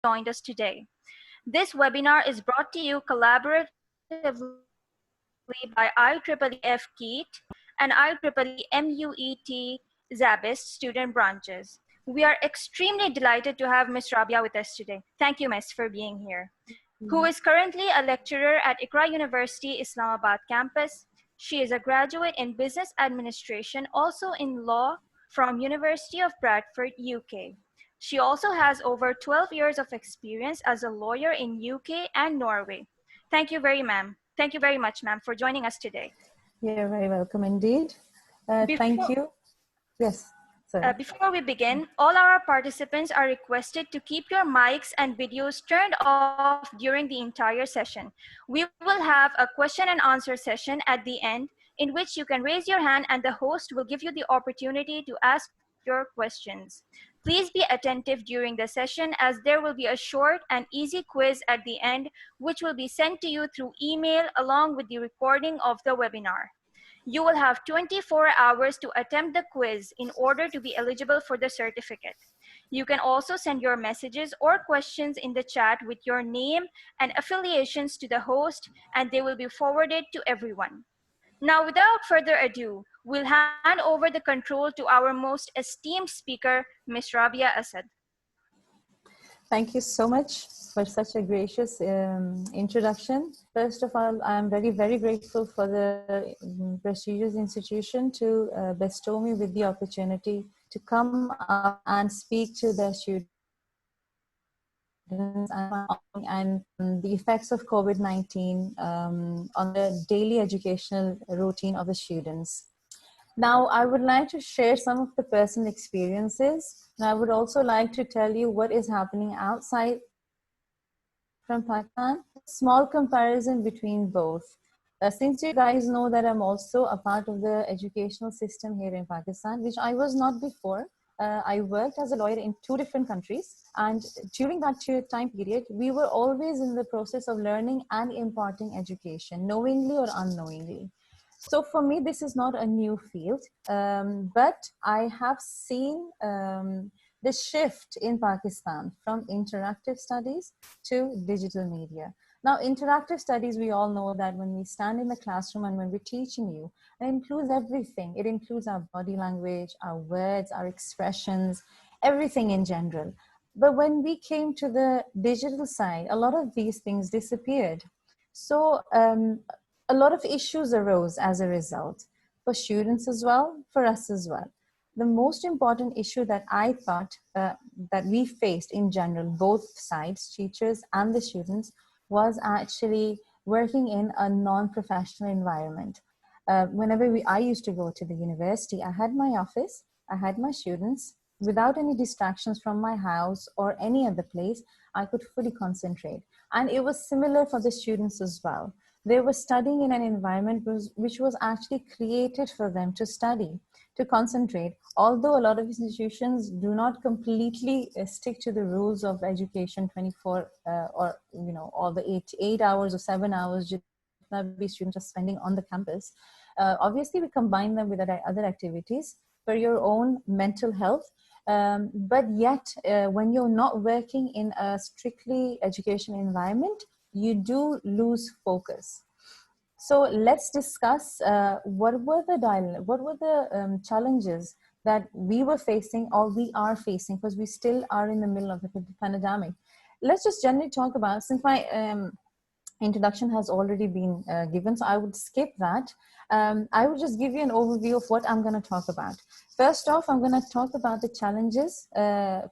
joined us today. This webinar is brought to you collaboratively by IEEE PAF-KIET and IEEE MUET-SZAB Student Branches. We are extremely delighted to have Ms. Rabia with us today. Thank you, Ms., for being here. Who is currently a lecturer at Iqra University, Islamabad Campus. She is a graduate in Business Administration, also in Law from University of Bradford, UK. She also has over 12 years of experience as a lawyer in UK and Norway. Thank you very much, ma'am, for joining us today. You're very welcome indeed. Thank you. Yes. Before we begin, all our participants are requested to keep your mics and videos turned off during the entire session. We will have a question and answer session at the end, in which you can raise your hand and the host will give you the opportunity to ask your questions. Please be attentive during the session, as there will be a short and easy quiz at the end, which will be sent to you through email along with the recording of the webinar. You will have 24 hours to attempt the quiz in order to be eligible for the certificate. You can also send your messages or questions in the chat with your name and affiliations to the host, and they will be forwarded to everyone. Now, without further ado, we'll hand over the control to our most esteemed speaker, Ms. Rabia Asad. Thank you so much for such a gracious introduction. First of all, I'm very, very grateful for the prestigious institution to bestow me with the opportunity to come up and speak to their students and the effects of COVID-19 on the daily educational routine of the students. Now, I would like to share some of the personal experiences, and I would also like to tell you what is happening outside from Pakistan. Small comparison between both. Since you guys know that I'm also a part of the educational system here in Pakistan, which I was not before. I worked as a lawyer in 2 different countries, and during that time period, we were always in the process of learning and imparting education, knowingly or unknowingly. So for me, this is not a new field, but I have seen the shift in Pakistan from interactive studies to digital media. Now, interactive studies, we all know that when we stand in the classroom and when we're teaching you, it includes everything. It includes our body language, our words, our expressions, everything in general. But when we came to the digital side, a lot of these things disappeared. So a lot of issues arose as a result, for students as well, for us as well. The most important issue that I thought that we faced in general, both sides, teachers and the students, was actually working in a non-professional environment. Whenever I used to go to the university, I had my office, I had my students. Without any distractions from my house or any other place, I could fully concentrate. And it was similar for the students as well. They were studying in an environment which was actually created for them to study, to concentrate. Although a lot of institutions do not completely stick to the rules of education 24 or all the 8 hours or 7 hours that students are spending on the campus. Obviously, we combine them with other activities for your own mental health. But yet, when you're not working in a strictly education environment, you do lose focus. So let's discuss what were the challenges that we were facing or we are facing, because we still are in the middle of the pandemic. Let's just generally talk about, since my introduction has already been given, so I would skip that. I will just give you an overview of what I'm going to talk about. First off, I'm going to talk about the challenges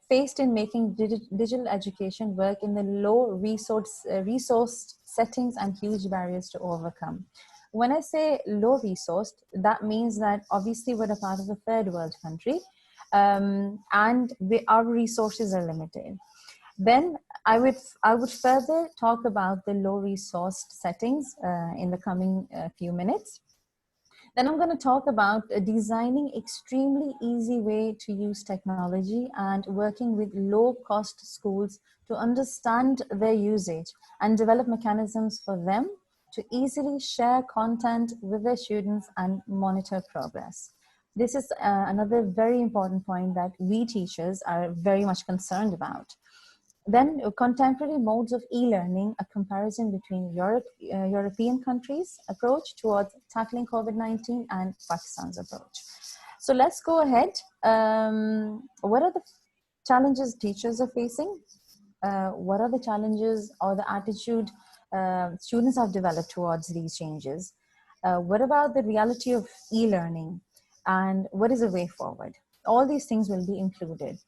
faced in making digital education work in the low resourced settings and huge barriers to overcome. When I say low resourced, that means that obviously we're a part of a third world country, and our resources are limited. Then I would further talk about the low resourced settings in the coming few minutes. Then I'm going to talk about designing extremely easy way to use technology and working with low cost schools to understand their usage and develop mechanisms for them to easily share content with their students and monitor progress. This is another very important point that we teachers are very much concerned about. Then contemporary modes of e-learning, a comparison between European countries' approach towards tackling COVID-19 and Pakistan's approach. So let's go ahead. What are the challenges teachers are facing? What are the challenges or the attitude students have developed towards these changes? What about the reality of e-learning? And what is the way forward? All these things will be included.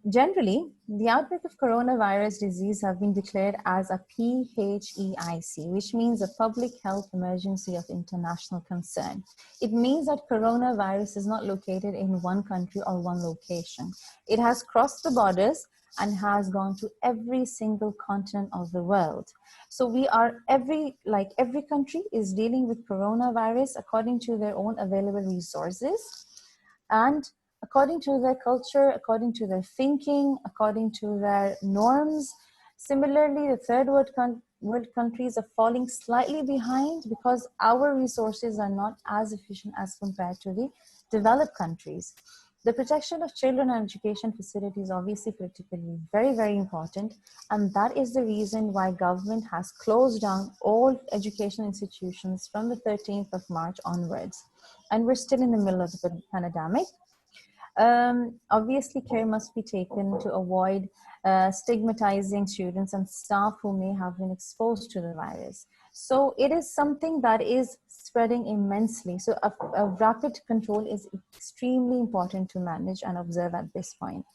Generally, the outbreak of coronavirus disease have been declared as a PHEIC, which means a public health emergency of international concern. It means that coronavirus is not located in one country or one location. It has crossed the borders and has gone to every single continent of the world. So we are every country is dealing with coronavirus according to their own available resources and according to their culture, according to their thinking, according to their norms. Similarly, the third world countries are falling slightly behind because our resources are not as efficient as compared to the developed countries. The protection of children and education facilities is obviously politically very, very important. And that is the reason why government has closed down all education institutions from the 13th of March onwards. And we're still in the middle of the pandemic. Obviously, care must be taken to avoid stigmatizing students and staff who may have been exposed to the virus. So it is something that is spreading immensely. So a rapid control is extremely important to manage and observe at this point.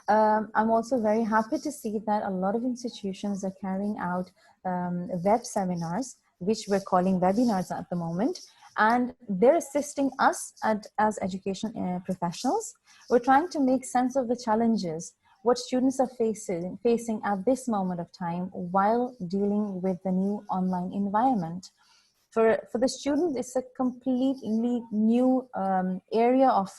I'm also very happy to see that a lot of institutions are carrying out web seminars, which we're calling webinars at the moment. And they're assisting us as education professionals. We're trying to make sense of the challenges, what students are facing at this moment of time while dealing with the new online environment. For the students, it's a completely new area of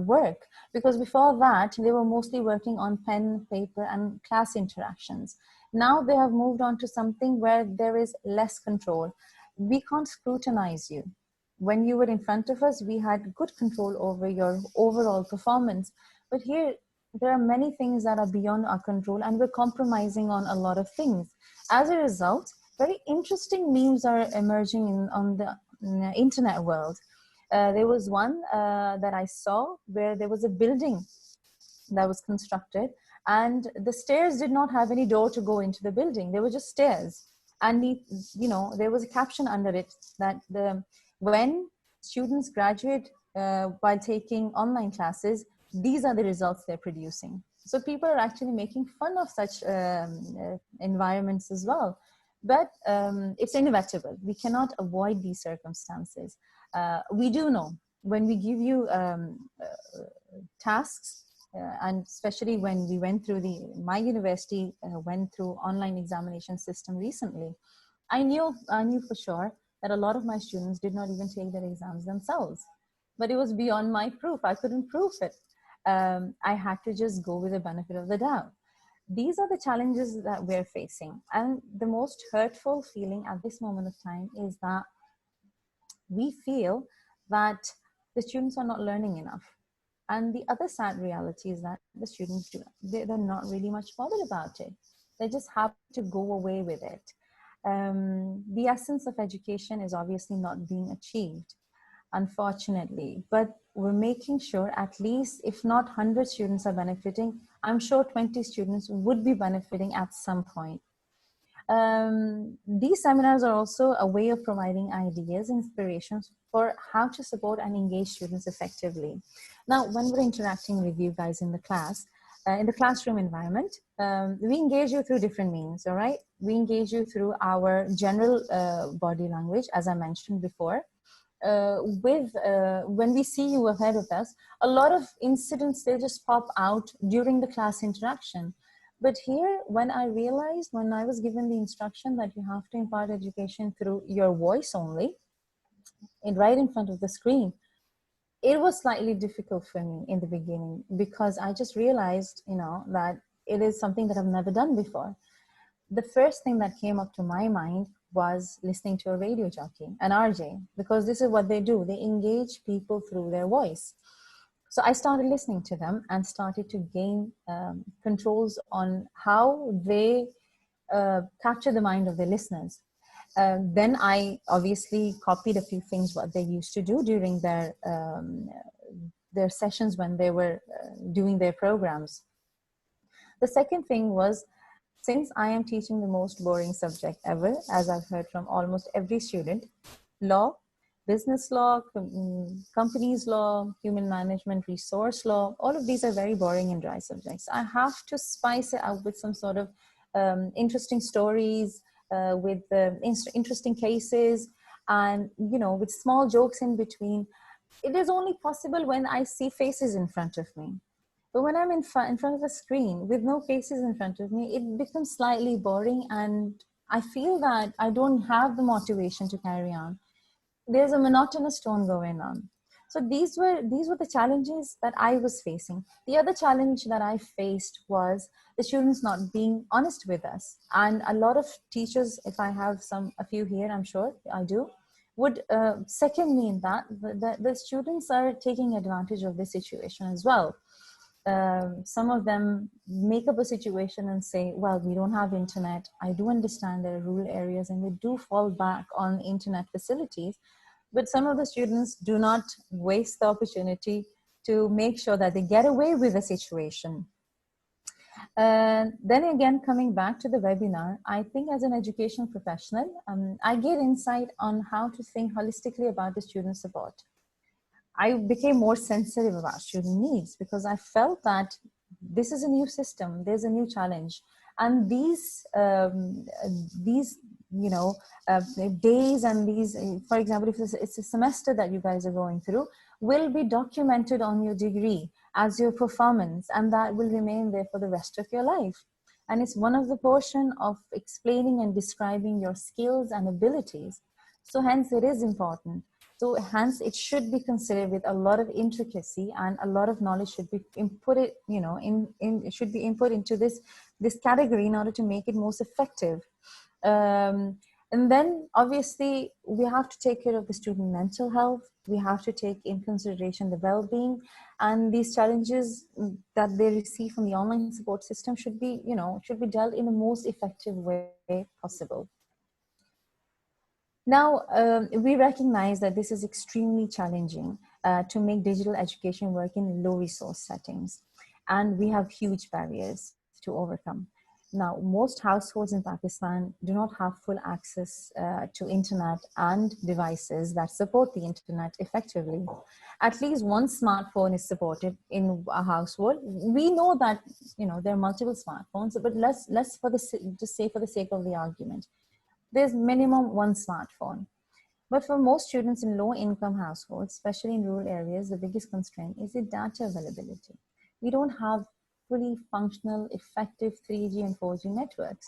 work, because before that, they were mostly working on pen, paper, and class interactions. Now they have moved on to something where there is less control. We can't scrutinize you. When you were in front of us, we had good control over your overall performance. But here, there are many things that are beyond our control, and we're compromising on a lot of things. As a result, very interesting memes are emerging on the internet world. There was one that I saw where there was a building that was constructed, and the stairs did not have any door to go into the building. They were just stairs. And there was a caption under it that when students graduate while taking online classes, these are the results they're producing. So people are actually making fun of such environments as well. But it's inevitable. We cannot avoid these circumstances. We do know when we give you tasks, and especially when we went through my university went through online examination system recently, I knew for sure that a lot of my students did not even take their exams themselves. But it was beyond my proof. I couldn't prove it. I had to just go with the benefit of the doubt. These are the challenges that we're facing. And the most hurtful feeling at this moment of time is that we feel that the students are not learning enough. And the other sad reality is that the students, they're not really much bothered about it. They just happy to go away with it. The essence of education is obviously not being achieved, unfortunately, but we're making sure at least, if not 100 students are benefiting, I'm sure 20 students would be benefiting at some point. These seminars are also a way of providing ideas, inspirations for how to support and engage students effectively. Now, when we're interacting with you guys in the class, in the classroom environment, we engage you through different means, all right? We engage you through our general body language, as I mentioned before. When we see you ahead of us, a lot of incidents, they just pop out during the class interaction. But here, when I was given the instruction that you have to impart education through your voice only, right in front of the screen, it was slightly difficult for me in the beginning, because I just realized, that it is something that I've never done before. The first thing that came up to my mind was listening to a radio jockey, an RJ, because this is what they do. They engage people through their voice. So I started listening to them and started to gain controls on how they capture the mind of their listeners. Then I obviously copied a few things what they used to do during their sessions when they were doing their programs. The second thing was, since I am teaching the most boring subject ever, as I've heard from almost every student, law, business law, companies law, human management, resource law, all of these are very boring and dry subjects. I have to spice it up with some sort of interesting stories, with interesting cases, and with small jokes in between. It is only possible when I see faces in front of me. But when I'm in front of a screen with no faces in front of me, it becomes slightly boring, and I feel that I don't have the motivation to carry on. There's a monotonous tone going on. So these were the challenges that I was facing. The other challenge that I faced was the students not being honest with us. And a lot of teachers, if I have a few here, I'm sure I do, would second me in that the students are taking advantage of this situation as well. Some of them make up a situation and say, well, we don't have internet. I do understand there are rural areas and we do fall back on internet facilities, but some of the students do not waste the opportunity to make sure that they get away with the situation. Then again, coming back to the webinar, I think as an educational professional, I get insight on how to think holistically about the student support. I became more sensitive about student needs because I felt that this is a new system, there's a new challenge, and these days and these, for example, if it's a semester that you guys are going through, will be documented on your degree as your performance, and that will remain there for the rest of your life. And it's one of the portion of explaining and describing your skills and abilities. So hence it is important. So hence it should be considered with a lot of intricacy, and a lot of knowledge should be inputted, should be input into this category in order to make it most effective. And then obviously we have to take care of the student mental health. We have to take in consideration the well-being, and these challenges that they receive from the online support system should be dealt in the most effective way possible. Now, we recognize that this is extremely challenging to make digital education work in low resource settings, and we have huge barriers to overcome. Now, most households in Pakistan do not have full access to internet and devices that support the internet effectively. At least one smartphone is supported in a household. We know that there are multiple smartphones, but let's just say for the sake of the argument, there's minimum one smartphone. But for most students in low-income households, especially in rural areas, the biggest constraint is the data availability. We don't have fully functional, effective 3G and 4G networks.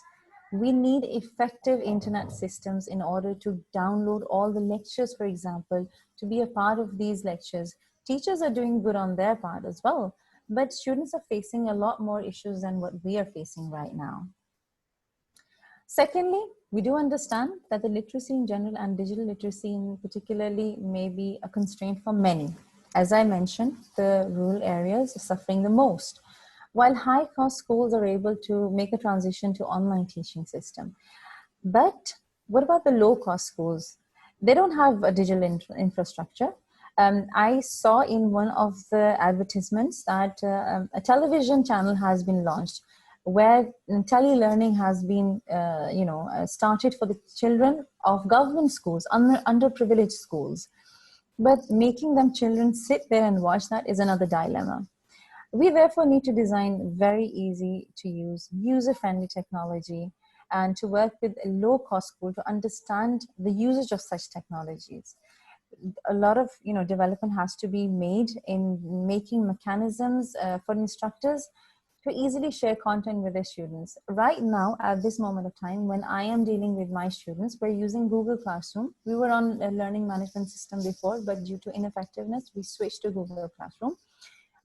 We need effective internet systems in order to download all the lectures, for example, to be a part of these lectures. Teachers are doing good on their part as well, but students are facing a lot more issues than what we are facing right now. Secondly, we do understand that the literacy in general and digital literacy in particularly may be a constraint for many. As I mentioned, the rural areas are suffering the most, while high-cost schools are able to make a transition to online teaching system. But what about the low-cost schools? They don't have a digital infrastructure. I saw in one of the advertisements that a television channel has been launched where tele-learning has been started for the children of government schools, underprivileged schools. But making them children sit there and watch that is another dilemma. We therefore need to design very easy to use, user-friendly technology, and to work with a low-cost school to understand the usage of such technologies. A lot of development has to be made in making mechanisms for instructors to easily share content with their students. Right now, at this moment of time, when I am dealing with my students, we're using Google Classroom. We were on a learning management system before, but due to ineffectiveness, we switched to Google Classroom.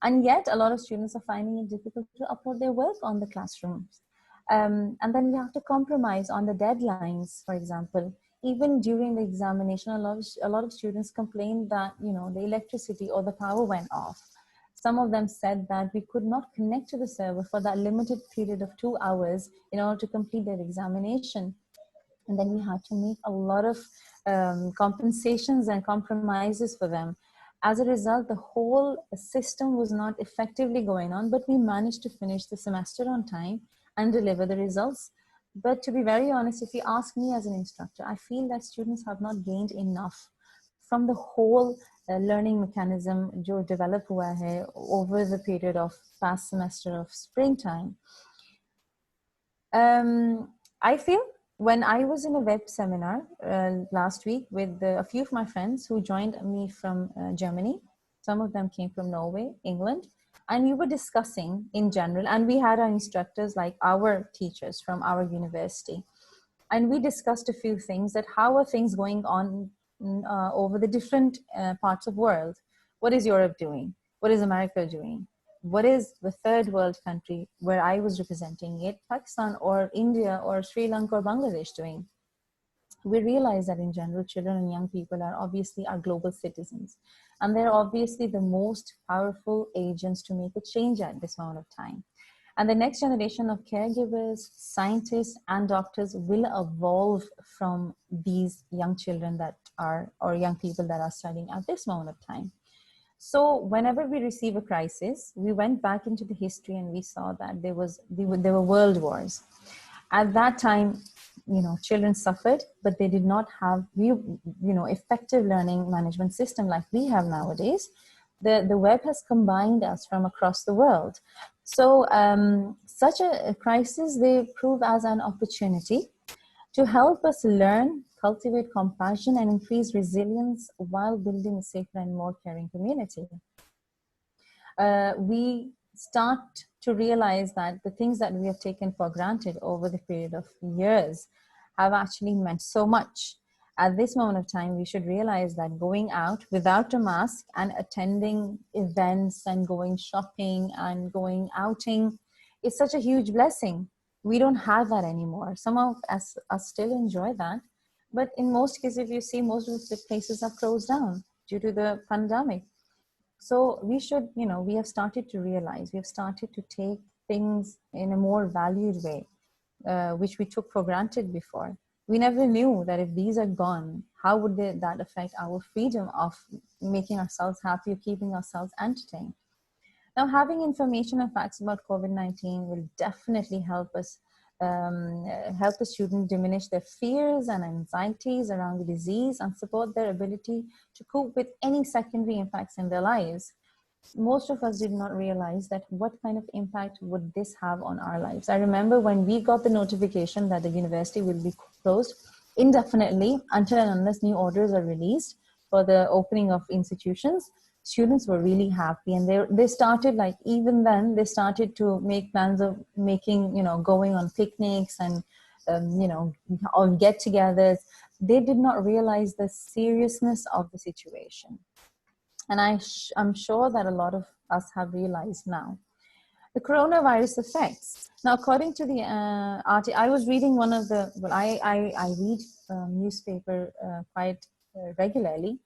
And yet, a lot of students are finding it difficult to upload their work on the classrooms. And then we have to compromise on the deadlines, for example. Even during the examination, a lot of students complained that the electricity or the power went off. Some of them said that we could not connect to the server for that limited period of 2 hours in order to complete their examination. And then we had to make a lot of compensations and compromises for them. As a result, the whole system was not effectively going on, but we managed to finish the semester on time and deliver the results. But to be very honest, if you ask me as an instructor, I feel that students have not gained enough from the whole learning mechanism जो develop हुआ है over the period of past semester of springtime. I feel when I was in a web seminar last week with a few of my friends who joined me from Germany, some of them came from Norway, England, and we were discussing in general, and we had our instructors like our teachers from our university. And we discussed a few things, that how are things going on over the different parts of world. What is Europe doing? What is America doing? What is the third world country where I was representing it, Pakistan or India or Sri Lanka or Bangladesh doing? We realize that in general, children and young people are obviously our global citizens. And they're obviously the most powerful agents to make a change at this moment of time. And the next generation of caregivers, scientists, and doctors will evolve from these young children that are, or young people that are studying at this moment of time. So whenever we receive a crisis, we went back into the history and we saw that there were world wars. At that time, children suffered, but they did not have, effective learning management system like we have nowadays. The web has combined us from across the world. So such a crisis, they prove as an opportunity to help us learn, cultivate compassion, and increase resilience while building a safer and more caring community. We start to realize that the things that we have taken for granted over the period of years have actually meant so much. At this moment of time, we should realize that going out without a mask and attending events and going shopping and going outing is such a huge blessing. We don't have that anymore. Some of us still enjoy that. But in most cases, if you see, most of the places are closed down due to the pandemic. So we should, we have started to realize, we have started to take things in a more valued way, which we took for granted before. We never knew that if these are gone, how would that affect our freedom of making ourselves happy, or keeping ourselves entertained. Now, having information and facts about COVID-19 will definitely help the student diminish their fears and anxieties around the disease and support their ability to cope with any secondary impacts in their lives. Most of us did not realize that what kind of impact would this have on our lives. I remember when we got the notification that the university will be closed indefinitely until and unless new orders are released for the opening of institutions, students were really happy. And they started, like, even then, they started to make plans of making, going on picnics and, on get-togethers. They did not realize the seriousness of the situation. And I'm sure that a lot of us have realized now. The coronavirus effects. Now, according to the article, I was reading one of the, well, I read newspaper quite regularly.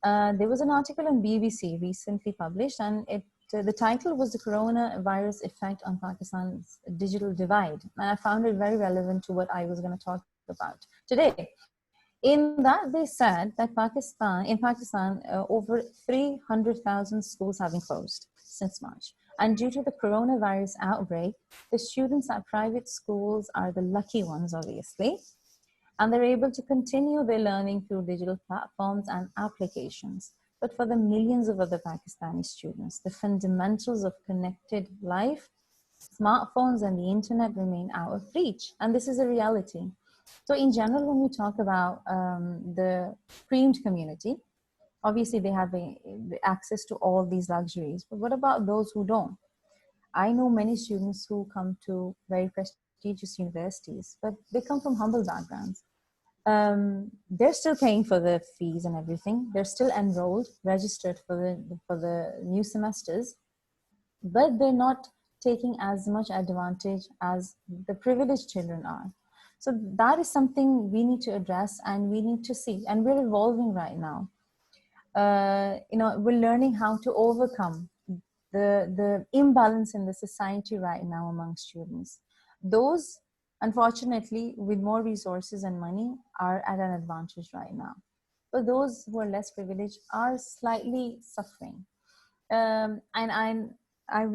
There was an article on BBC recently published, and the title was "The Coronavirus Effect on Pakistan's Digital Divide." And I found it very relevant to what I was going to talk about today. In that, they said that in Pakistan, over 300,000 schools have been closed since March. And due to the coronavirus outbreak, the students at private schools are the lucky ones, obviously. And they're able to continue their learning through digital platforms and applications. But for the millions of other Pakistani students, the fundamentals of connected life, smartphones, and the internet remain out of reach. And this is a reality. So in general, when we talk about the creamed community, obviously they have access to all these luxuries. But what about those who don't? I know many students who come to very prestigious universities, but they come from humble backgrounds. They're still paying for the fees and everything. They're still enrolled, registered for the new semesters, but they're not taking as much advantage as the privileged children are. So that is something we need to address and we need to see, and we're evolving right now. We're learning how to overcome the imbalance in the society right now among students. Those, unfortunately, with more resources and money are at an advantage right now. But those who are less privileged are slightly suffering.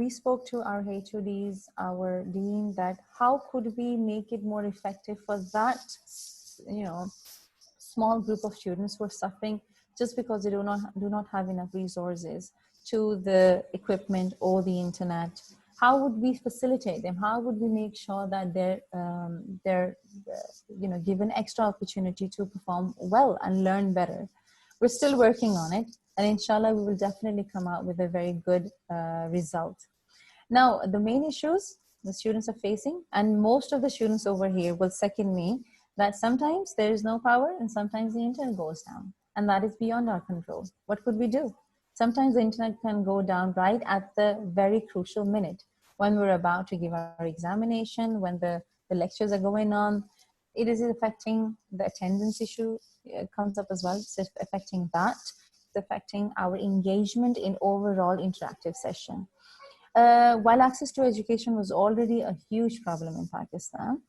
We spoke to our HODs, our dean, that how could we make it more effective for that, small group of students who are suffering just because they do not have enough resources to the equipment or the internet. How would we facilitate them? How would we make sure that they're given extra opportunity to perform well and learn better? We're still working on it, and inshallah we will definitely come out with a very good result. Now, the main issues the students are facing, and most of the students over here will second me, that sometimes there is no power and sometimes the internet goes down, and that is beyond our control. What could we do? Sometimes the internet can go down right at the very crucial minute when we're about to give our examination, when the lectures are going on. It is affecting the attendance issue, comes up as well. It's affecting that. It's affecting our engagement in overall interactive session. While access to education was already a huge problem in Pakistan,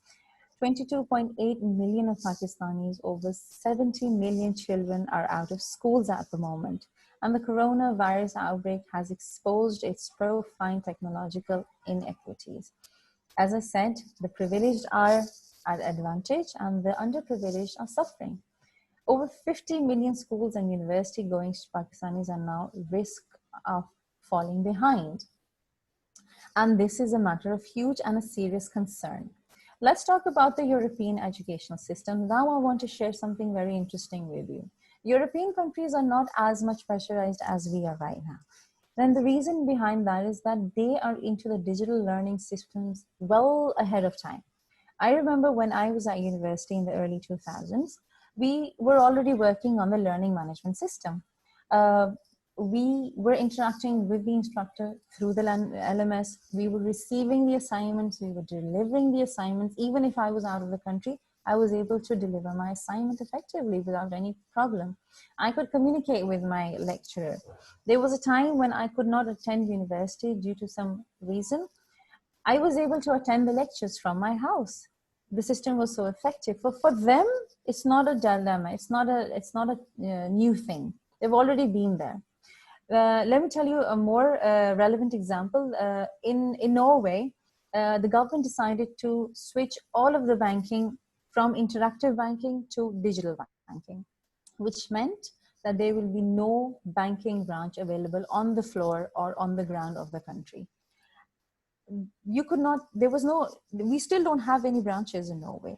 22.8 million of Pakistanis, over 70 million children are out of schools at the moment. And the coronavirus outbreak has exposed its profound technological inequities. As I said, the privileged are at advantage and the underprivileged are suffering. Over 50 million schools and university going Pakistanis are now at risk of falling behind. And this is a matter of huge and a serious concern. Let's talk about the European educational system. Now I want to share something very interesting with you. European countries are not as much pressurized as we are right now. Then the reason behind that is that they are into the digital learning systems well ahead of time. I remember when I was at university in the early 2000s, we were already working on the learning management system. We were interacting with the instructor through the LMS. We were receiving the assignments, we were delivering the assignments. Even if I was out of the country, I was able to deliver my assignment effectively without any problem. I could communicate with my lecturer. There was a time when I could not attend university due to some reason. I was able to attend the lectures from my house. The system was so effective. For them, it's not a dilemma. It's not a new thing. They've already been there. Let me tell you a more relevant example. In Norway, the government decided to switch all of the banking from interactive banking to digital banking, which meant that there will be no banking branch available on the floor or on the ground of the country. We still don't have any branches in Norway,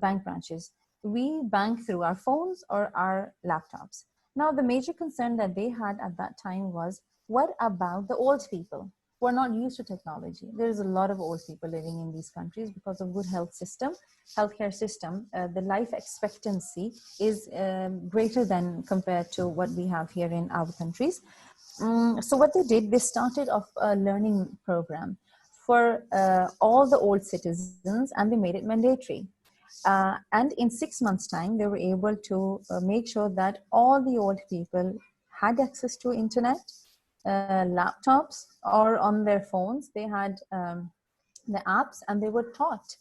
bank branches. We bank through our phones or our laptops. Now, the major concern that they had at that time was, what about the old people who are not used to technology? There is a lot of old people living in these countries because of good healthcare system. The life expectancy is greater than compared to what we have here in our countries. So what they did, they started off a learning program for all the old citizens, and they made it mandatory. And in 6 months' time, they were able to make sure that all the old people had access to internet, laptops, or on their phones. They had the apps, and they were taught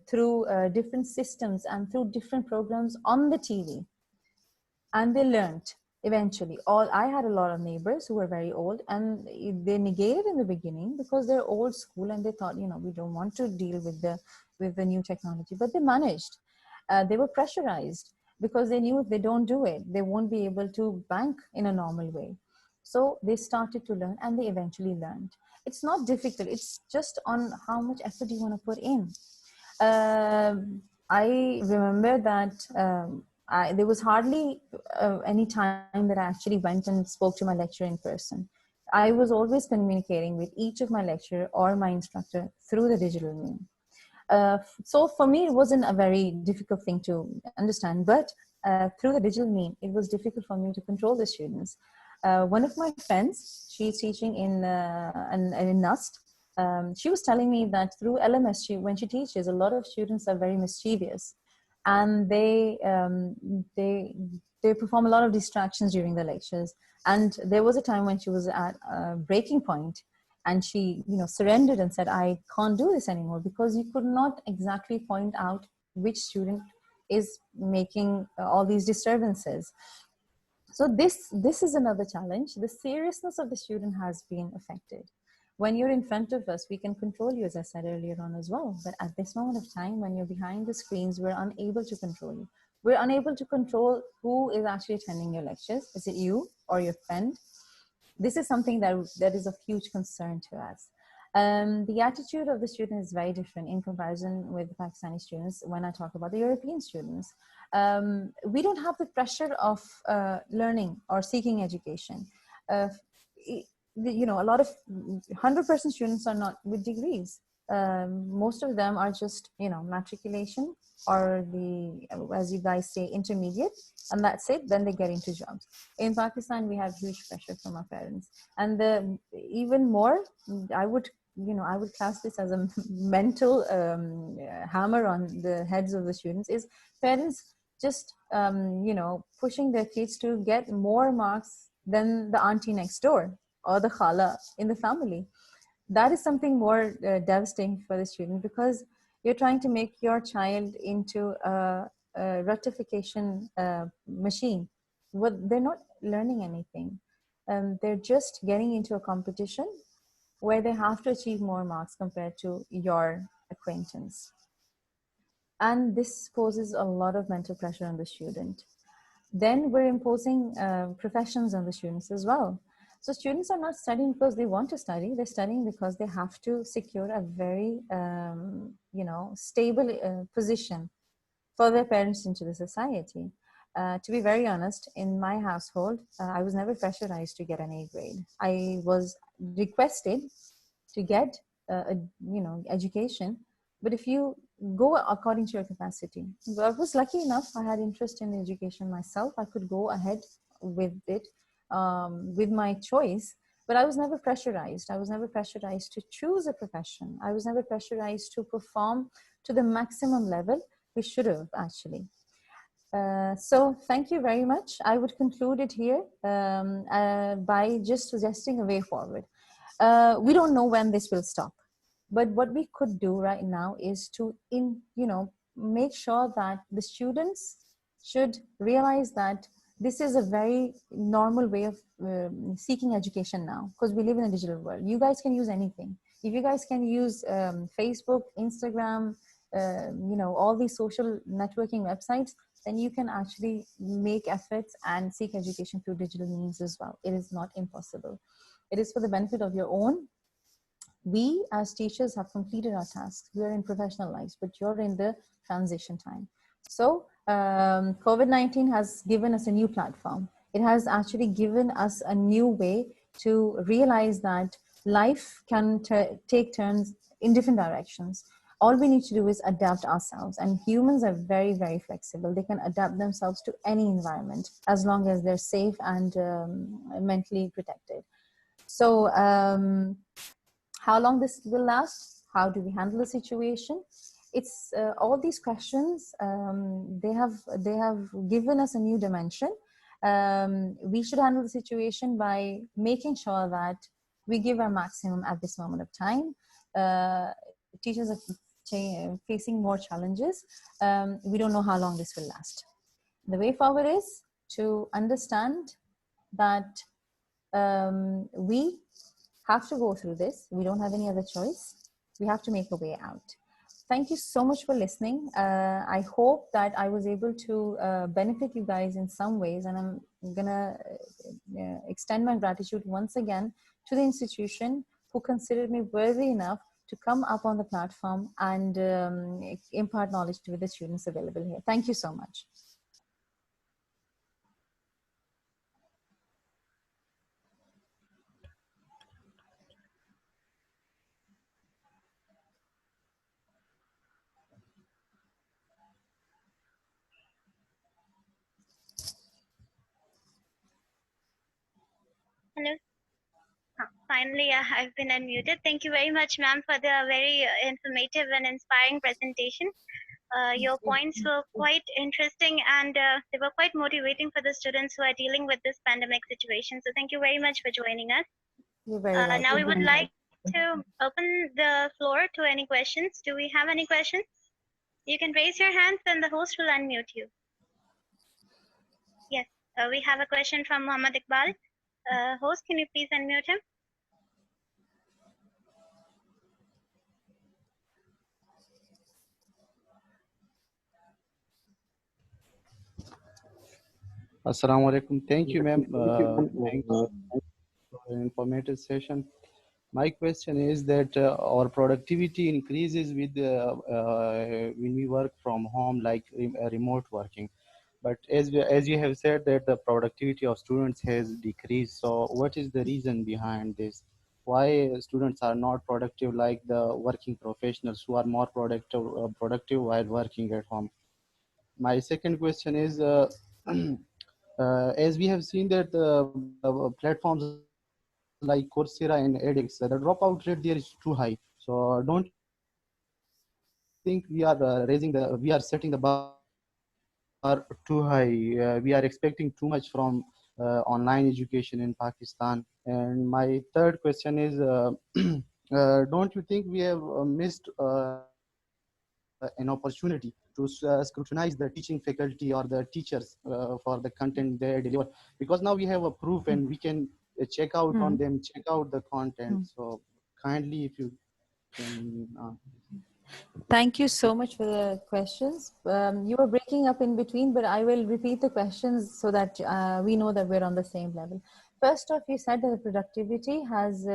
through different systems and through different programs on the TV. And they learned eventually. I had a lot of neighbors who were very old, and they negated in the beginning because they're old school and they thought, we don't want to deal with the new technology, but they managed. They were pressurized because they knew if they don't do it, they won't be able to bank in a normal way. So they started to learn, and they eventually learned. It's not difficult. It's just on how much effort you want to put in. I remember that there was hardly any time that I actually went and spoke to my lecturer in person. I was always communicating with each of my lecturer or my instructor through the digital medium. So for me, it wasn't a very difficult thing to understand, but through the digital medium, it was difficult for me to control the students. One of my friends, she's teaching in NUST. She was telling me that through LMS, when she teaches, a lot of students are very mischievous, and they they perform a lot of distractions during the lectures. And there was a time when she was at a breaking point, and she, surrendered and said, I can't do this anymore, because you could not exactly point out which student is making all these disturbances. So this is another challenge. The seriousness of the student has been affected. When you're in front of us, we can control you, as I said earlier on as well. But at this moment of time, when you're behind the screens, we're unable to control you. We're unable to control who is actually attending your lectures. Is it you or your friend? This is something that is of huge concern to us. The attitude of the student is very different in comparison with the Pakistani students. When I talk about the European students, we don't have the pressure of learning or seeking education. A lot of 100% students are not with degrees. Most of them are just, matriculation, or the, as you guys say, intermediate, and that's it. Then they get into jobs. In Pakistan, we have huge pressure from our parents, and even more, I would class this as a mental hammer on the heads of the students, is parents just pushing their kids to get more marks than the auntie next door or the khala in the family. That is something more devastating for the student, because you're trying to make your child into a rectification machine. They're not learning anything. They're just getting into a competition where they have to achieve more marks compared to your acquaintance. And this poses a lot of mental pressure on the student. Then we're imposing professions on the students as well. So students are not studying because they want to study. They're studying because they have to secure a very, stable position for their parents into the society. To be very honest, in my household, I was never pressurized to get an A grade. I was requested to get education, but if you go according to your capacity. I was lucky enough, I had interest in education myself. I could go ahead with it, with my choice, but I was never pressurized. I was never pressurized to choose a profession. I was never pressurized to perform to the maximum level we should have, actually. So thank you very much. I would conclude it here by just suggesting a way forward. We don't know when this will stop, but what we could do right now is to make sure that the students should realize that this is a very normal way of seeking education now, because we live in a digital world. You guys can use anything. If you guys can use Facebook, Instagram, all these social networking websites, then you can actually make efforts and seek education through digital means as well. It is not impossible. It is for the benefit of your own. We as teachers have completed our tasks. We are in professional lives, but you're in the transition time. So COVID-19 has given us a new platform. It has actually given us a new way to realize that life can take turns in different directions. All we need to do is adapt ourselves, and humans are very, very flexible. They can adapt themselves to any environment as long as they're safe and mentally protected. So how long this will last? How do we handle the situation? It's all these questions. They have given us a new dimension. We should handle the situation by making sure that we give our maximum at this moment of time. Teachers are facing more challenges. We don't know how long this will last. The way forward is to understand that we have to go through this. We don't have any other choice. We have to make a way out. Thank you so much for listening. I hope that I was able to benefit you guys in some ways, and I'm gonna extend my gratitude once again to the institution who considered me worthy enough to come up on the platform and impart knowledge to the students available here. Thank you so much. Hello. Finally, I've been unmuted. Thank you very much, ma'am, for the very informative and inspiring presentation. Your points were quite interesting and they were quite motivating for the students who are dealing with this pandemic situation. So thank you very much for joining us. You're very Now we would welcome. like to open the floor to any questions. Do we have any questions? You can raise your hands and the host will unmute you. Yes, we have a question from Muhammad Iqbal. Host, can you please unmute him? Assalamu alaikum. Thank you, ma'am. Thanks for an informative session. My question is that our productivity increases with when we work from home, like remote working. But as you have said that the productivity of students has decreased. So what is the reason behind this? Why students are not productive like the working professionals who are more productive while working at home? My second question is, as we have seen that platforms like Coursera and edX, the dropout rate there is too high. So don't you think we are we are setting the bar too high? We are expecting too much from online education in Pakistan. And my third question is, don't you think we have missed an opportunity to scrutinize the teaching faculty or the teachers for the content they deliver? Because now we have a proof and we can check out on them, check out the content. So kindly, if you can. Thank you so much for the questions. You were breaking up in between, but I will repeat the questions so that we know that we're on the same level. First off, you said that the productivity has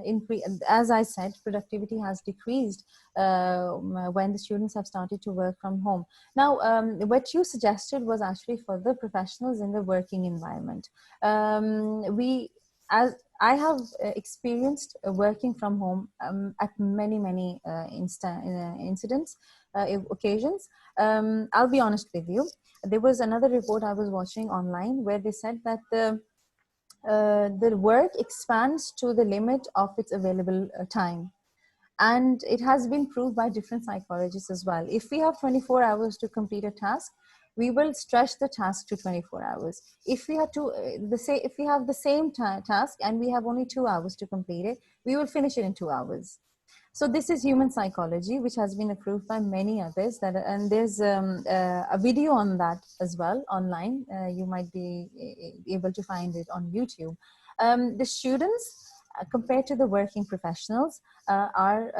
increased. As I said, productivity has decreased when the students have started to work from home. Now, what you suggested was actually for the professionals in the working environment. As I have experienced working from home at many incidents, occasions. I'll be honest with you. There was another report I was watching online where they said that the work expands to the limit of its available time. And it has been proved by different psychologists as well. If we have 24 hours to complete a task, we will stretch the task to 24 hours. If we have to if we have the same task and we have only 2 hours to complete it, we will finish it in 2 hours. So this is human psychology, which has been approved by many others. And there's a video on that as well online. You might be able to find it on YouTube. The students, compared to the working professionals, are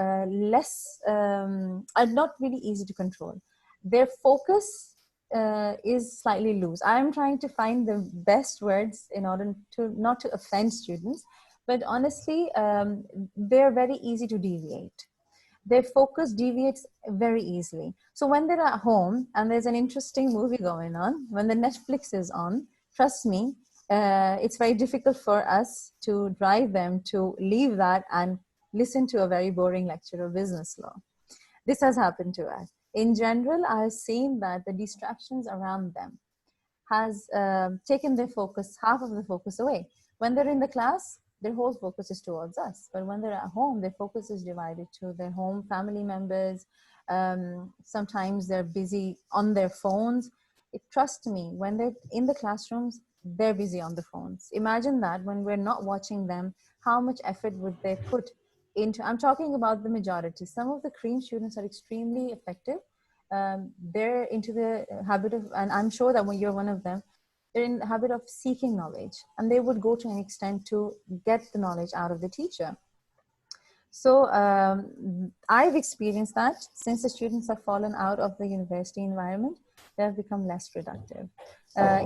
are not really easy to control. Their focus is slightly loose. I'm trying to find the best words in order to not to offend students, but honestly, they're very easy to deviate. Their focus deviates very easily. So when they're at home and there's an interesting movie going on, when the Netflix is on, trust me, it's very difficult for us to drive them to leave that and listen to a very boring lecture of business law. This has happened to us. In general, I've seen that the distractions around them has taken their focus, half of the focus away. When they're in the class, their whole focus is towards us. But when they're at home, their focus is divided to their home family members. Sometimes they're busy on their phones. Trust me, when they're in the classrooms, they're busy on the phones. Imagine that when we're not watching them, how much effort would they put into, I'm talking about the majority. Some of the cream students are extremely effective. They're into the habit of, and I'm sure that when you're one of them, they're in the habit of seeking knowledge, and they would go to an extent to get the knowledge out of the teacher. So I've experienced that since the students have fallen out of the university environment, they have become less productive.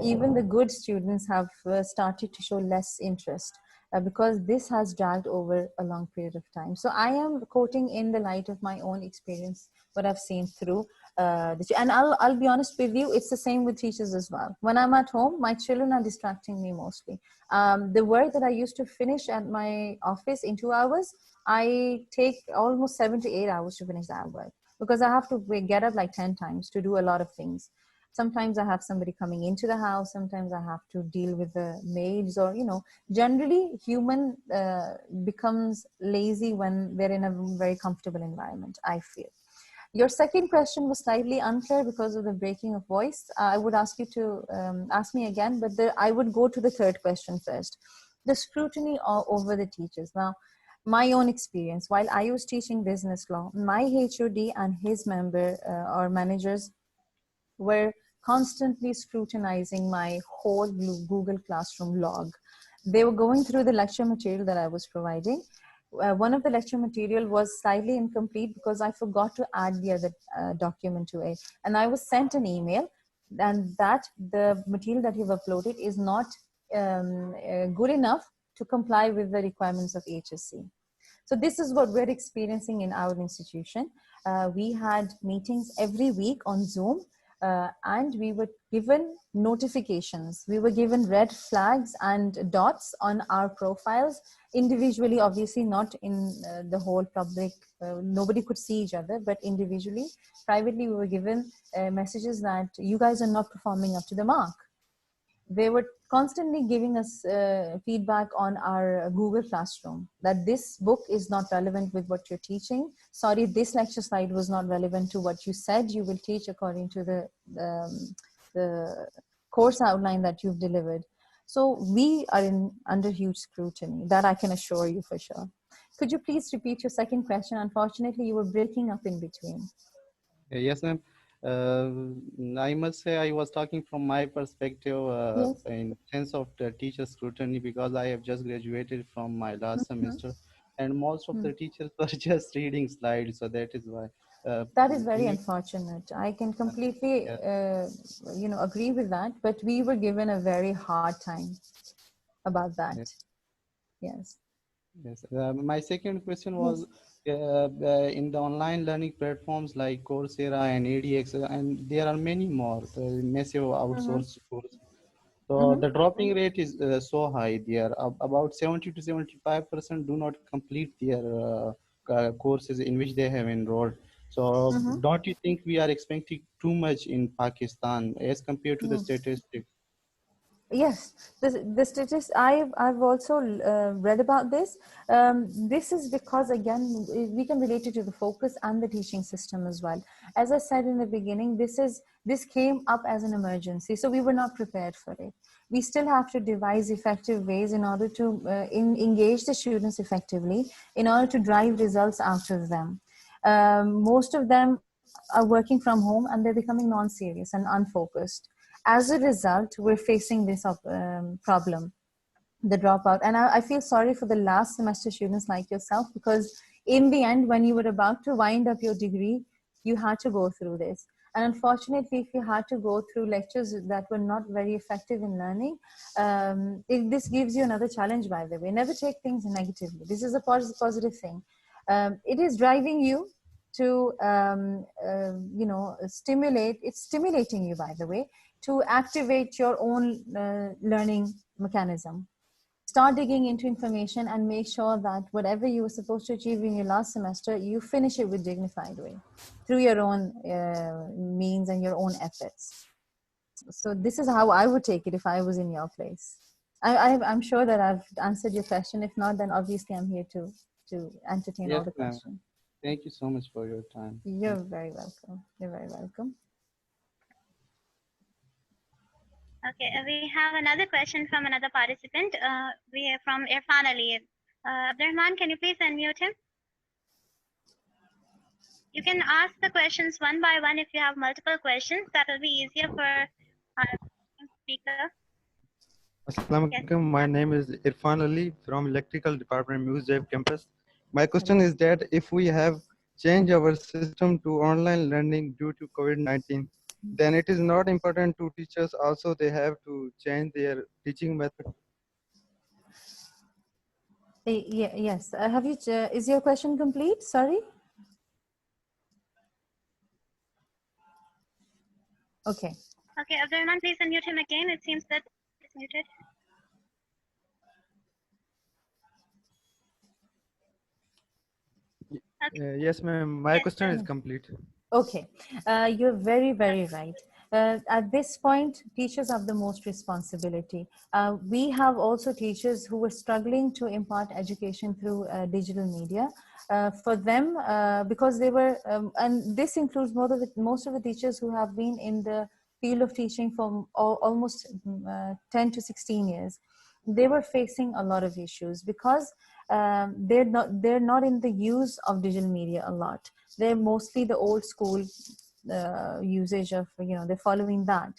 Even the good students have started to show less interest because this has dragged over a long period of time. So I am quoting in the light of my own experience, what I've seen through and I'll be honest with you, it's the same with teachers as well. When I'm at home, my children are distracting me mostly. The work that I used to finish at my office in 2 hours, I take almost 7 to 8 hours to finish that work because I have to get up like 10 times to do a lot of things. Sometimes I have somebody coming into the house. Sometimes I have to deal with the maids or, generally human becomes lazy when they're in a very comfortable environment, I feel. Your second question was slightly unclear because of the breaking of voice. I would ask you to ask me again, but I would go to the third question first. The scrutiny over the teachers. Now, my own experience, while I was teaching business law, my HOD and his member or managers were constantly scrutinizing my whole Google Classroom log. They were going through the lecture material that I was providing. One of the lecture material was slightly incomplete because I forgot to add the other document to it. And I was sent an email and that the material that you've uploaded is not good enough to comply with the requirements of HSC. So this is what we're experiencing in our institution. We had meetings every week on Zoom, and we were given notifications. We were given red flags and dots on our profiles individually, obviously not in the whole public. Nobody could see each other, but individually, privately, we were given messages that you guys are not performing up to the mark. They were constantly giving us feedback on our Google Classroom that this book is not relevant with what you're teaching. Sorry, this lecture slide was not relevant to what you said you will teach according to the course outline that you've delivered. So we are under huge scrutiny, that I can assure you for sure. Could you please repeat your second question? Unfortunately, you were breaking up in between. Yes, ma'am. I must say I was talking from my perspective Yes. in sense of the teacher scrutiny, because I have just graduated from my last semester, and most of the teachers were just reading slides. So that is why. That is very We, unfortunate. I can completely, yeah, agree with that. But we were given a very hard time about that. yes, Yes. yes. My second question was Yes. in the online learning platforms like Coursera and ADX, and there are many more massive outsourced schools. So the dropping rate is so high there. About 70 to 75% do not complete their courses in which they have enrolled. So don't you think we are expecting too much in Pakistan as compared to the statistics? Yes, the statistics I've also read about this. This is because again we can relate it to the focus and the teaching system as well. As I said in the beginning, this came up as an emergency, so we were not prepared for it. We still have to devise effective ways in order to engage the students effectively, in order to drive results out of them. Most of them are working from home and they're becoming non-serious and unfocused. As a result, we're facing this problem, the dropout. And I feel sorry for the last semester students like yourself, because in the end, when you were about to wind up your degree, you had to go through this. And unfortunately, if you had to go through lectures that were not very effective in learning, this gives you another challenge, by the way. Never take things negatively. This is a positive thing. It is driving you to, stimulate. It's stimulating you, by the way, to activate your own learning mechanism. Start digging into information and make sure that whatever you were supposed to achieve in your last semester, you finish it with dignified way through your own means and your own efforts. So this is how I would take it if I was in your place. I'm sure that I've answered your question. If not, then obviously I'm here to entertain all Yes, the ma'am. questions. Thank you so much for your time. You're very welcome. You're very welcome. Okay, we have another question from another participant. We are from Irfan Ali. Abdurrahman, can you please unmute him? You can ask the questions one by one if you have multiple questions. That will be easier for our speaker. Assalamu alaikum. My name is Irfan Ali from Electrical Department, MUET-SZAB Campus. My question is that if we have changed our system to online learning due to COVID-19, then it is not important to teachers. Also, they have to change their teaching method. Yes. Have you? Is your question complete? Sorry. Okay. Okay, Abdurrahman, please unmute him again. It seems that it's muted. Okay. Yes, ma'am. My question is complete. Okay. You're very, very right. At this point, teachers have the most responsibility. We have also teachers who were struggling to impart education through digital media. For them, because they were, and this includes most of the teachers who have been in the field of teaching for almost 10 to 16 years. They were facing a lot of issues because they're not in the use of digital media a lot. They're mostly the old school usage of, they're following that.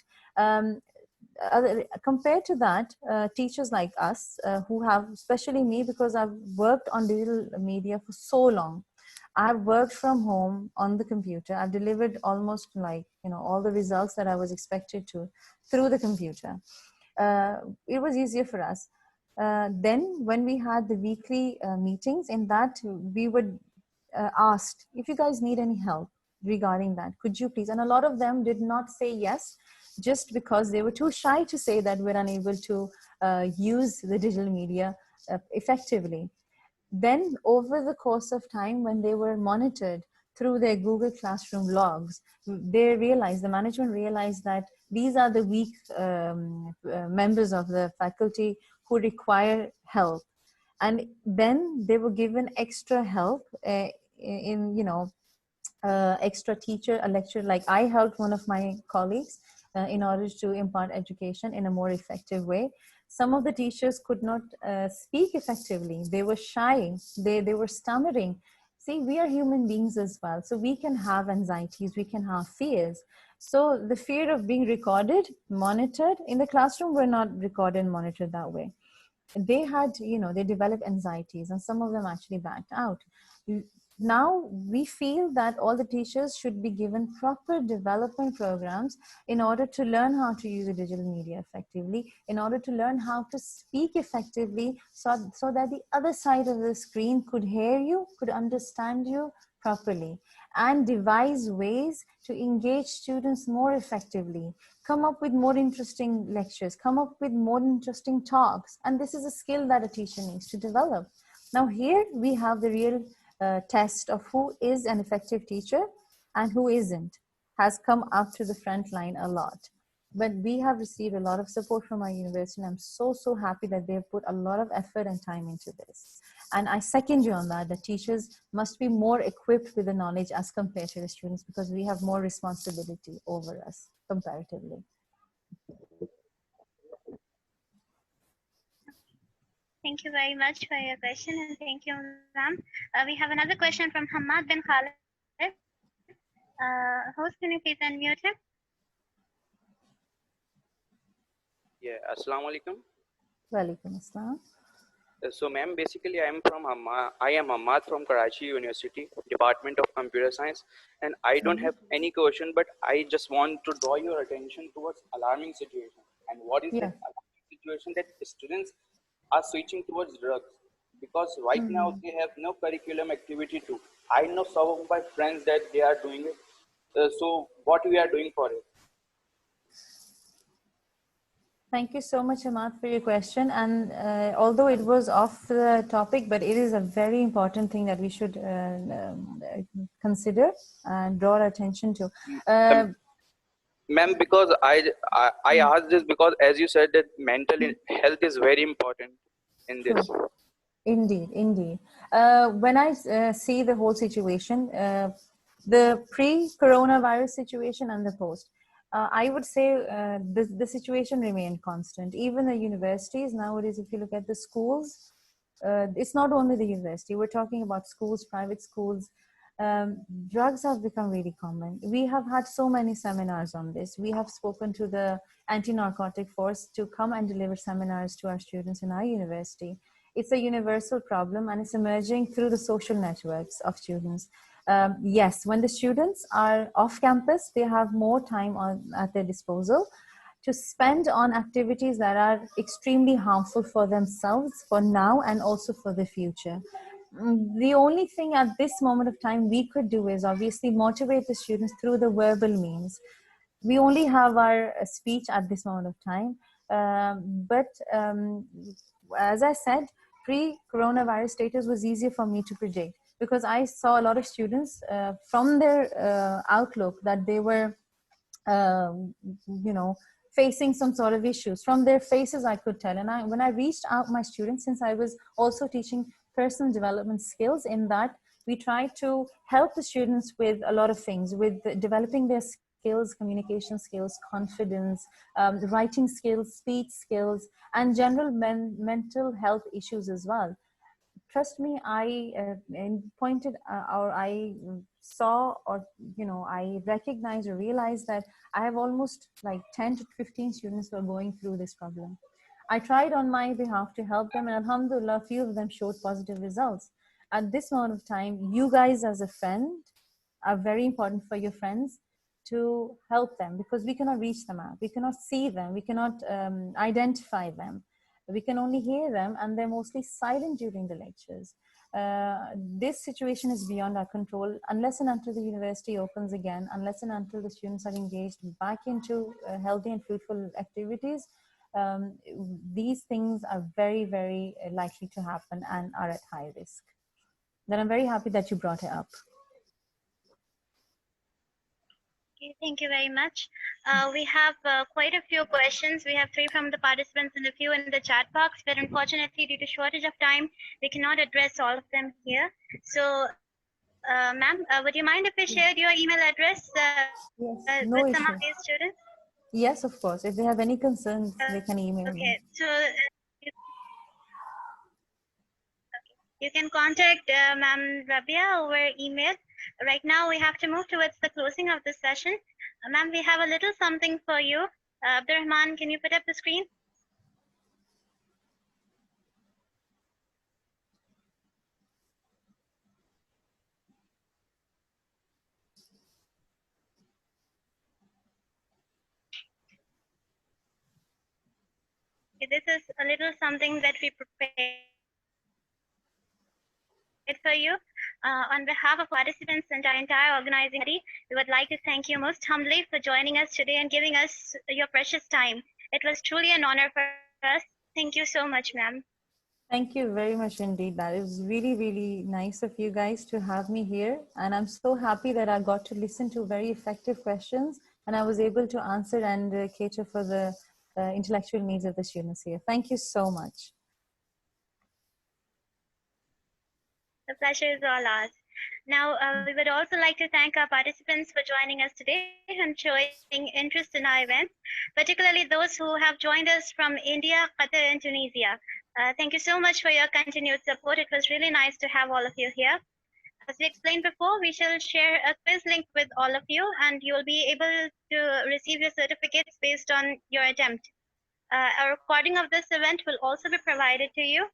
Compared to that, teachers like us who have, especially me, because I've worked on digital media for so long. I've worked from home on the computer. I've delivered almost all the results that I was expected to through the computer. It was easier for us. Then when we had the weekly meetings, in that we would asked if you guys need any help regarding that, could you please? And a lot of them did not say yes, just because they were too shy to say that we're unable to use the digital media effectively. Then over the course of time, when they were monitored through their Google Classroom logs, the management realized that these are the weak members of the faculty who require help. And then they were given extra help extra teacher, a lecturer. Like I helped one of my colleagues in order to impart education in a more effective way. Some of the teachers could not speak effectively. They were shy. They were stammering. See, we are human beings as well. So we can have anxieties, we can have fears. So the fear of being recorded, monitored in the classroom, we're not recorded and monitored that way. They had, they developed anxieties, and some of them actually backed out. Now we feel that all the teachers should be given proper development programs in order to learn how to use the digital media effectively, in order to learn how to speak effectively, so that the other side of the screen could hear you, could understand you properly, and devise ways to engage students more effectively, come up with more interesting lectures, come up with more interesting talks. And this is a skill that a teacher needs to develop. Now here we have the real test of who is an effective teacher and who isn't, has come up to the front line a lot. But we have received a lot of support from our university, and I'm so happy that they've put a lot of effort and time into this. And I second you on that, the teachers must be more equipped with the knowledge as compared to the students, because we have more responsibility over us comparatively. Thank you very much for your question, and thank you, ma'am. We have another question from Hamad bin Khalid. Host, can you please unmute him? Yeah, Assalamu alaikum. Walaikum assalam. So, ma'am, basically, I am Hamad from Karachi University, Department of Computer Science, and I don't have any question, but I just want to draw your attention towards alarming situation. And what is that alarming situation? That students are switching towards drugs, because right now they have no curriculum activity too. I know some of my friends that they are doing it. So what we are doing for it? Thank you so much, Ahmad, for your question. And although it was off the topic, but it is a very important thing that we should consider and draw our attention to. Ma'am, because I asked this because, as you said, that mental health is very important in this. True. Indeed. When I see the whole situation, the pre-coronavirus situation and the post, I would say the situation remained constant. Even the universities nowadays, if you look at the schools, it's not only the university, we're talking about schools, private schools. Drugs have become really common. We have had so many seminars on this. We have spoken to the anti-narcotic force to come and deliver seminars to our students in our university. It's a universal problem, and it's emerging through the social networks of students. Yes, when the students are off campus, they have more time at their disposal to spend on activities that are extremely harmful for themselves, for now, and also for the future. The only thing at this moment of time we could do is obviously motivate the students through the verbal means. We only have our speech at this moment of time. As I said, pre-coronavirus status was easier for me to predict, because I saw a lot of students from their outlook that they were you know, facing some sort of issues. From their faces I could tell. And when I reached out my students, since I was also teaching personal development skills, in that we try to help the students with a lot of things, with developing their skills, communication skills, confidence, writing skills, speech skills, and general mental health issues as well. Trust me, I pointed or I saw, or I recognized or realized that I have almost like 10 to 15 students who are going through this problem. I tried on my behalf to help them, and alhamdulillah, a few of them showed positive results. At this moment of time, you guys as a friend are very important for your friends to help them, because we cannot reach them out, we cannot see them, we cannot identify them, we can only hear them, and they're mostly silent during the lectures. This situation is beyond our control. Unless and until the university opens again, unless and until the students are engaged back into healthy and fruitful activities, um, these things are very, very likely to happen and are at high risk. Then I'm very happy that you brought it up. Okay, thank you very much. We have quite a few questions. We have 3 from the participants and a few in the chat box, but unfortunately, due to shortage of time, we cannot address all of them here. So, ma'am, would you mind if we shared your email address Yes, with no some of issue. these students? Yes, of course. If they have any concerns, they can email me. Okay, so you can contact Ma'am Rabia over email. Right now, we have to move towards the closing of the session. Ma'am, we have a little something for you. Abdurrahman, can you put up the screen? Okay, this is a little something that we prepared for you. On behalf of participants and our entire organizing body, we would like to thank you most humbly for joining us today and giving us your precious time. It was truly an honor for us. Thank you so much, ma'am. Thank you very much indeed. That it was really, really nice of you guys to have me here. And I'm so happy that I got to listen to very effective questions, and I was able to answer and cater for the intellectual needs of the students here. Thank you so much. The pleasure is all ours. Now, we would also like to thank our participants for joining us today and showing interest in our events, particularly those who have joined us from India, Qatar, and Tunisia. Thank you so much for your continued support. It was really nice to have all of you here. As we explained before, we shall share a quiz link with all of you, and you'll be able to receive your certificates based on your attempt. A recording of this event will also be provided to you.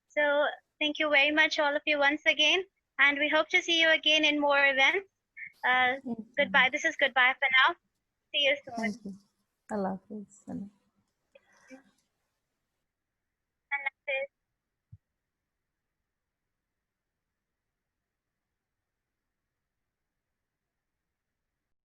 So thank you very much, all of you, once again, and we hope to see you again in more events. Goodbye. This is goodbye for now. See you soon. Thank you. Allah Hafiz.